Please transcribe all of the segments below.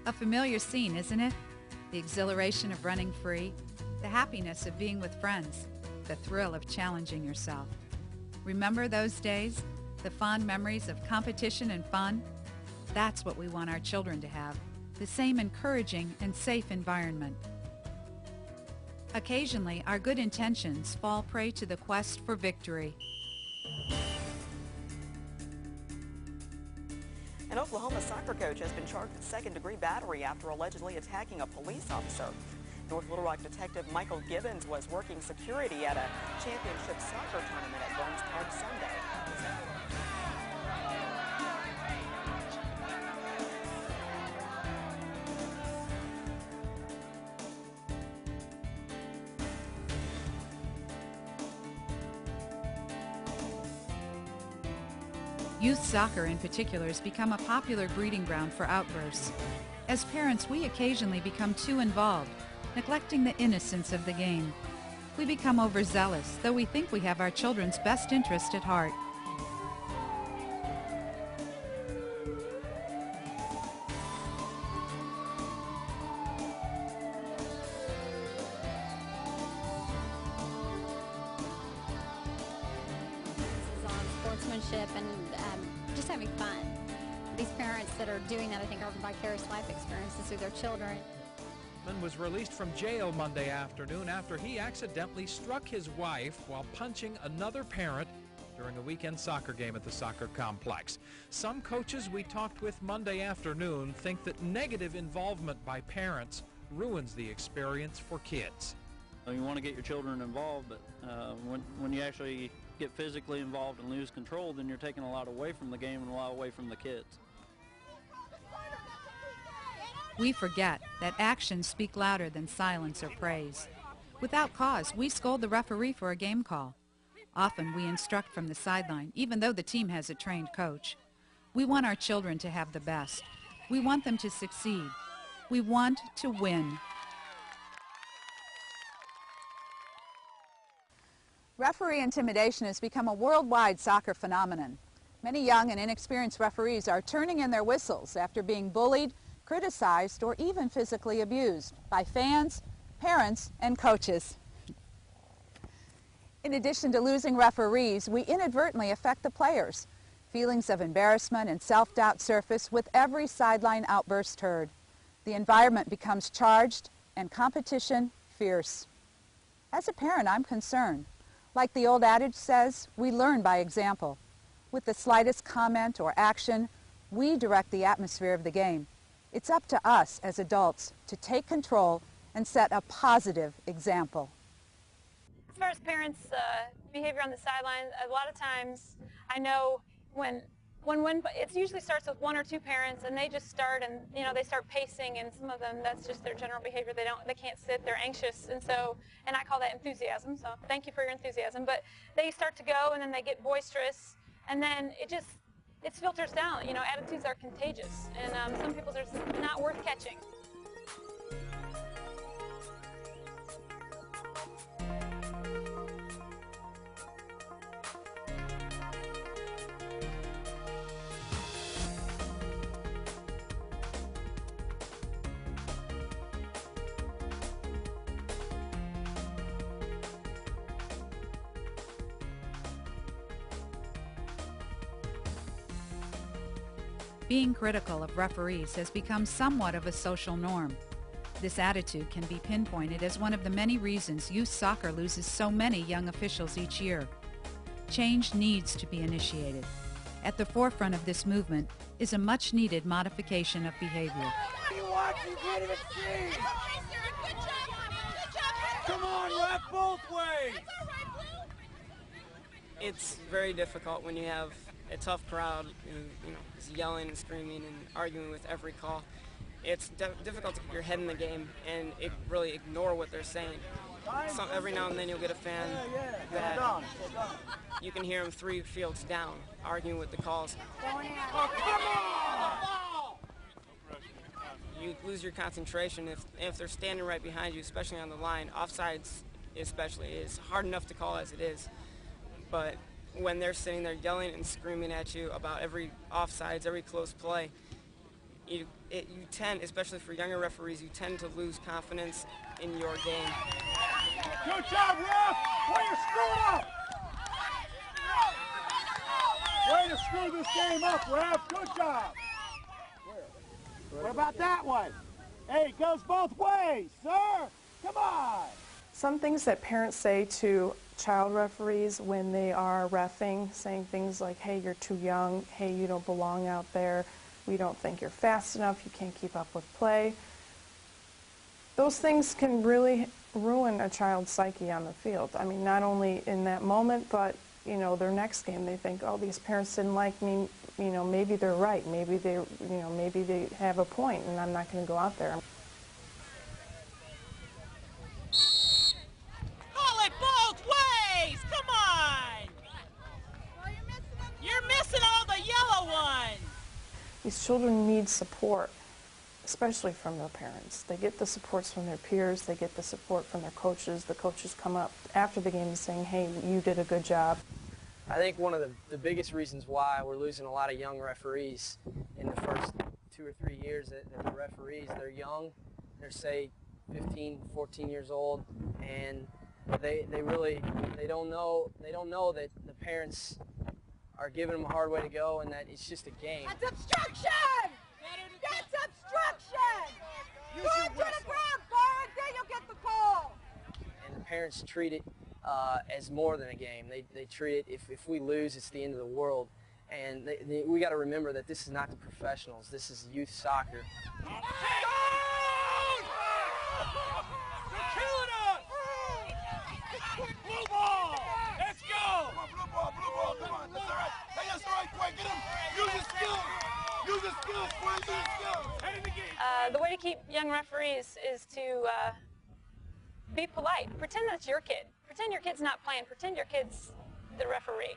A familiar scene, isn't it? The exhilaration of running free, the happiness of being with friends, the thrill of challenging yourself. Remember those days? The fond memories of competition and fun? That's what we want our children to have, the same encouraging and safe environment. Occasionally, our good intentions fall prey to the quest for victory. An Oklahoma soccer coach has been charged with second-degree battery after allegedly attacking a police officer. North Little Rock detective Michael Gibbons was working security at a championship soccer tournament at Burns Park Sunday. Youth soccer in particular has become a popular breeding ground for outbursts. As parents, we occasionally become too involved, neglecting the innocence of the game. We become overzealous, though we think we have our children's best interest at heart. Sportsmanship and just having fun. These parents that are doing that, I think, are vicarious life experiences through their children. Was released from jail Monday afternoon after he accidentally struck his wife while punching another parent during a weekend soccer game at the soccer complex. Some coaches we talked with Monday afternoon think that negative involvement by parents ruins the experience for kids. You want to get your children involved, but when you actually get physically involved and lose control, then you're taking a lot away from the game and a lot away from the kids. We forget that actions speak louder than silence or praise. Without cause, we scold the referee for a game call. Often we instruct from the sideline, even though the team has a trained coach. We want our children to have the best. We want them to succeed. We want to win. Referee intimidation has become a worldwide soccer phenomenon. Many young and inexperienced referees are turning in their whistles after being bullied, criticized, or even physically abused by fans, parents, and coaches. In addition to losing referees, we inadvertently affect the players. Feelings of embarrassment and self-doubt surface with every sideline outburst heard. The environment becomes charged and competition fierce. As a parent, I'm concerned. Like the old adage says, we learn by example. With the slightest comment or action, we direct the atmosphere of the game. It's up to us as adults to take control and set a positive example. As far as parents' behavior on the sidelines, a lot of times I know when it usually starts with one or two parents, and they just start, and they start pacing, and some of them, that's just their general behavior. They can't sit, they're anxious, and I call that enthusiasm. So thank you for your enthusiasm. But they start to go, and then they get boisterous, and then it filters down. Attitudes are contagious, and some people's are just not worth catching. Being critical of referees has become somewhat of a social norm. This attitude can be pinpointed as one of the many reasons youth soccer loses so many young officials each year. Change needs to be initiated. At the forefront of this movement is a much-needed modification of behavior. What are you watching? You can't even see! Come on, ref, both ways! It's very difficult when you have a tough crowd who is yelling and screaming and arguing with every call. It's difficult to keep your head in the game and really ignore what they're saying. Every now and then you'll get a fan that you can hear them 3 fields down arguing with the calls. You lose your concentration if they're standing right behind you, especially on the line. Offsides especially is hard enough to call as it is, but when they're sitting there yelling and screaming at you about every offsides, every close play, you you tend, especially for younger referees, you tend to lose confidence in your game. Good job, ref! Way to screw it up! Way to screw this game up, ref! Good job! What about that one? Hey, it goes both ways, sir! Come on! Some things that parents say to child referees when they are reffing, saying things like, hey, you're too young, hey, you don't belong out there, we don't think you're fast enough, you can't keep up with play. Those things can really ruin a child's psyche on the field. I mean, not only in that moment, but, you know, their next game, they think, oh, these parents didn't like me, you know, maybe they're right, maybe they, you know, maybe they have a point and I'm not going to go out there. Call it both ways! Come on! You're missing all the yellow ones! These children need support, especially from their parents. They get the supports from their peers, they get the support from their coaches. The coaches come up after the game saying, hey, you did a good job. I think one of the biggest reasons why we're losing a lot of young referees in the first 2 or 3 years that the referees, they're young, they're say 15, 14 years old, and they don't know that the parents are giving them a hard way to go and that it's just a game. That's obstruction! That's obstruction! Go to the ground, Byron, then you'll get the call! And the parents treat it as more than a game. They treat it, if we lose, it's the end of the world. And we got to remember that this is not the professionals. This is youth soccer. Blue ball! Let's go! Blue ball, come on, that's all right. Hey, that's all right, Dwight, get him! Use your skills! Use your skills, Dwight, use your skills! Head in the game! The way to keep young referees is to be polite. Pretend that's your kid. Pretend your kid's not playing. Pretend your kid's the referee.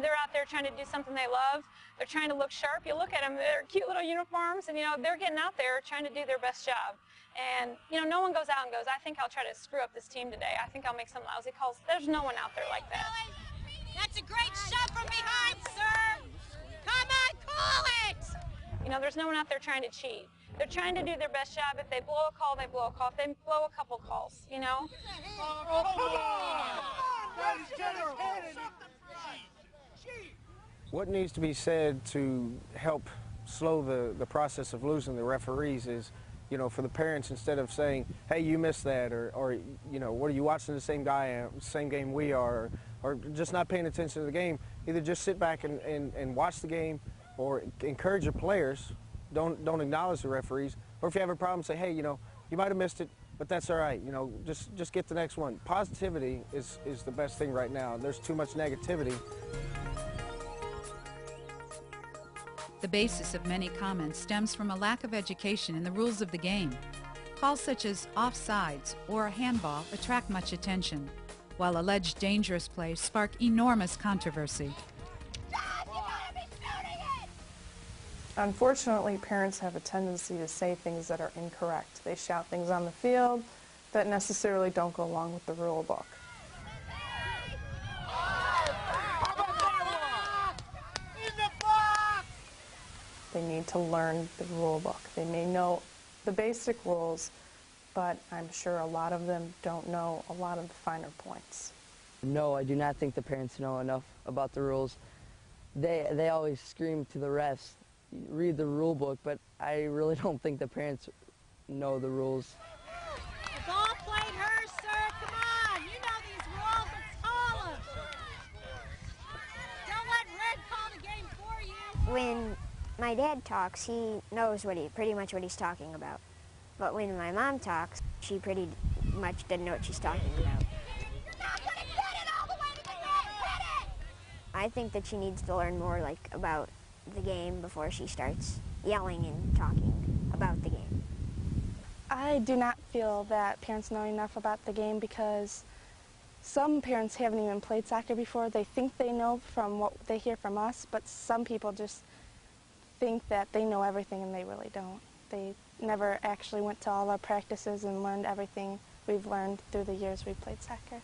They're out there trying to do something they love. They're trying to look sharp. You look at them, they're cute little uniforms, and, you know, they're getting out there trying to do their best job. And, you know, no one goes out and goes, I think I'll try to screw up this team today. I think I'll make some lousy calls. There's no one out there like that. That's a great shove from behind, sir! Come on, call it! You know, there's no one out there trying to cheat. They're trying to do their best job. If they blow a call, they blow a call. If they blow a couple calls, you know? Oh, come on! That is general. What needs to be said to help slow the process of losing the referees is, you know, for the parents, instead of saying, hey, you missed that, or you know, what are you watching the same game we are, or just not paying attention to the game, either just sit back and watch the game, or encourage your players, don't acknowledge the referees, or if you have a problem, say, hey, you know, you might have missed it, but that's all right, you know, just get the next one. Positivity is the best thing right now. There's too much negativity. The basis of many comments stems from a lack of education in the rules of the game. Calls such as offsides or a handball attract much attention, while alleged dangerous plays spark enormous controversy. Unfortunately, parents have a tendency to say things that are incorrect. They shout things on the field that necessarily don't go along with the rule book. They need to learn the rule book. They may know the basic rules, but I'm sure a lot of them don't know a lot of the finer points. No, I do not think the parents know enough about the rules. They always scream to the refs, read the rule book, but I really don't think the parents know the rules. The ball played her, sir. Come on. You know these rules. It's call them. Don't let red call the game for you. When my dad talks, he knows pretty much what he's talking about. But when my mom talks, she pretty much doesn't know what she's talking about. You're not going to get it all the way to the net. Hit it! I think that she needs to learn more about the game before she starts yelling and talking about the game. I do not feel that parents know enough about the game because some parents haven't even played soccer before. They think they know from what they hear from us, but some people just think that they know everything and they really don't. They never actually went to all our practices and learned everything we've learned through the years we've played soccer.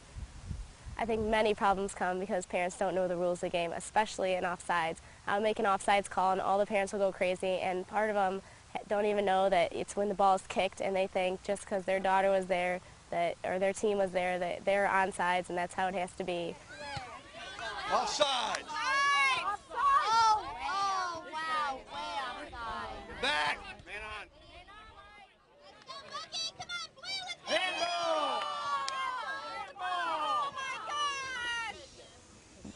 I think many problems come because parents don't know the rules of the game, especially in offsides. I'll make an offsides call and all the parents will go crazy, and part of them don't even know that it's when the ball's kicked, and they think just because their daughter was there or their team was there that they're onside, and that's how it has to be. Offside. Oh, wow, way offside. Back. Man on. Handball. Oh my gosh!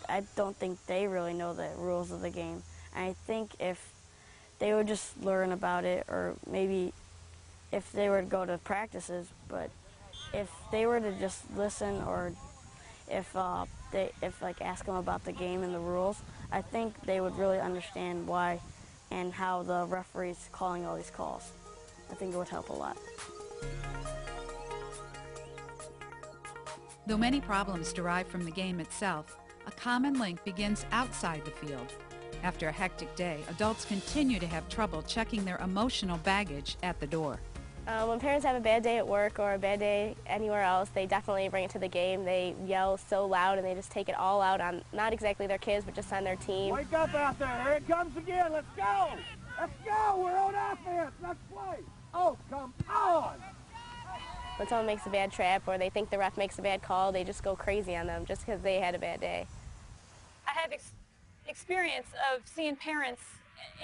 I don't think they really know the rules of the game. I think if they would just learn about it, or maybe if they were to go to practices, but if they were to just listen, or if ask them about the game and the rules, I think they would really understand why and how the referee's calling all these calls. I think it would help a lot. Though many problems derive from the game itself, a common link begins outside the field. After a hectic day, adults continue to have trouble checking their emotional baggage at the door. When parents have a bad day at work or a bad day anywhere else, they definitely bring it to the game. They yell so loud and they just take it all out on not exactly their kids, but just on their team. Wake up out there. Here it comes again. Let's go. Let's go. We're on offense. Let's play. Oh, come on. When someone makes a bad trap or they think the ref makes a bad call, they just go crazy on them just because they had a bad day. I have experience of seeing parents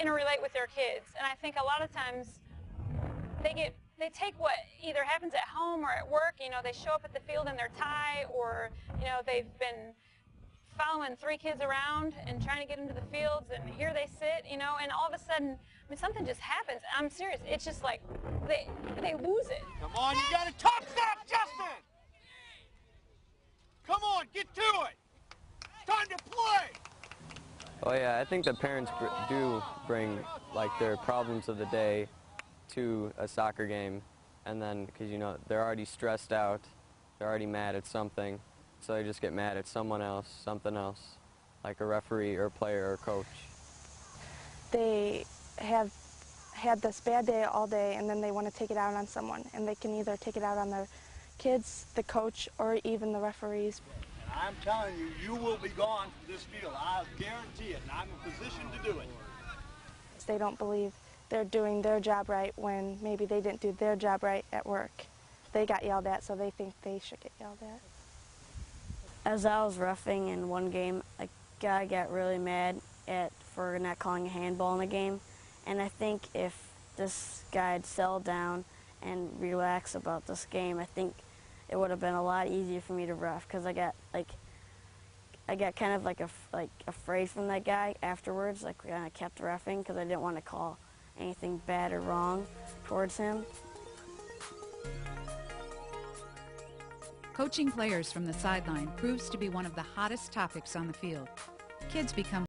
interrelate with their kids, and I think a lot of times they take what either happens at home or at work. You know, they show up at the field in their tie, or you know, they've been following 3 kids around and trying to get them to the fields, and here they sit, you know, and all of a sudden, I mean, something just happens. I'm serious. It's just like they lose it. Come on, you got to talk that, Justin. Come on, get to it. It's time to play. Oh yeah, I think the parents do bring like their problems of the day to a soccer game, and then because you know they're already stressed out, they're already mad at something, so they just get mad at someone else, something else, like a referee or a player or coach. They have had this bad day all day, and then they want to take it out on someone, and they can either take it out on their kids, the coach, or even the referees. And I'm telling you, you will be gone from this field. I guarantee it, and I'm in position to do it. They don't believe they're doing their job right when maybe they didn't do their job right at work. They got yelled at, so they think they should get yelled at. As I was reffing in one game, a guy got really mad for not calling a handball in the game, and I think if this guy had settled down and relaxed about this game, I think it would have been a lot easier for me to ref, because I got kind of like afraid from that guy afterwards. Like, I kept reffing because I didn't want to call anything bad or wrong towards him. Coaching players from the sideline proves to be one of the hottest topics on the field. Kids become